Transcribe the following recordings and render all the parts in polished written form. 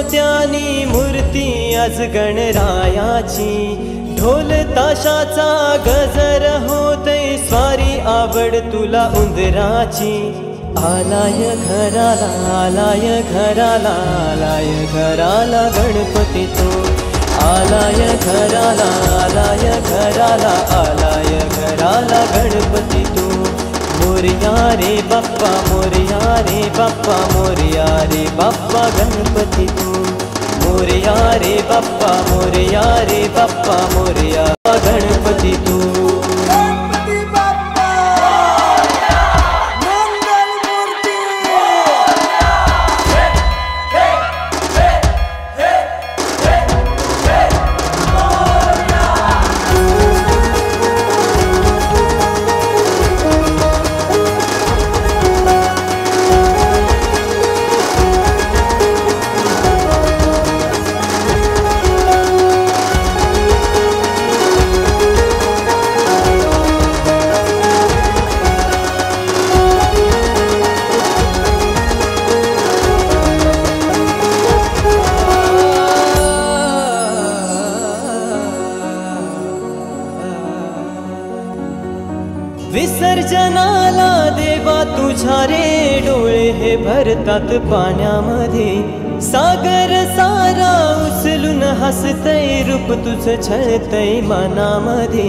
मोत्यानी मूर्ती आज गणरायाची, ढोल ताशाचा गजर होतय स्वारी आवड तुला उंदराची। आलाय घराला आलाय घराला आलाय घराला गणपती तो, आलाय घराला आलाय घराला आलाय घराला गणपती तो। मोरया रे बाप्पा मोरया रे बाप्पा मोरया रे बाप्पा गणपती तो, मोरया रे बाप्पा मोरया रे बाप्पा मोरया गणपती तो। विसर्जनाला देवा तुझ्या रे डोळे हे भरतात पाण्यामध्ये, सागर सारा उचलून हसतय रूप तुझं छळतय मनामध्ये।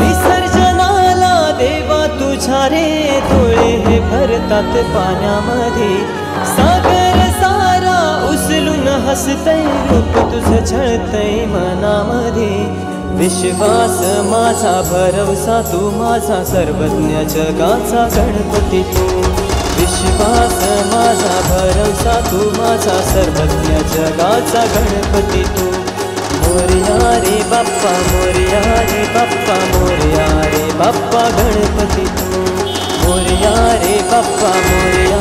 विसर्जनाला देवा तुझ्या रे डोळे हे भरतात पाण्यामध्ये, सागर सारा उचलून हसतय रूप तुझं छळतय मनामध्ये। विश्वास माझा भरवसा तू माझा सर्वज्ञ जगाचा गणपती तू, विश्वास माझा भरवसा तू माझा सर्वज्ञ जगाचा गणपती तू। मोरया रे बाप्पा मोरया रे बाप्पा मोरया रे बाप्पा गणपती तू, मोरया रे बाप्पा मोरया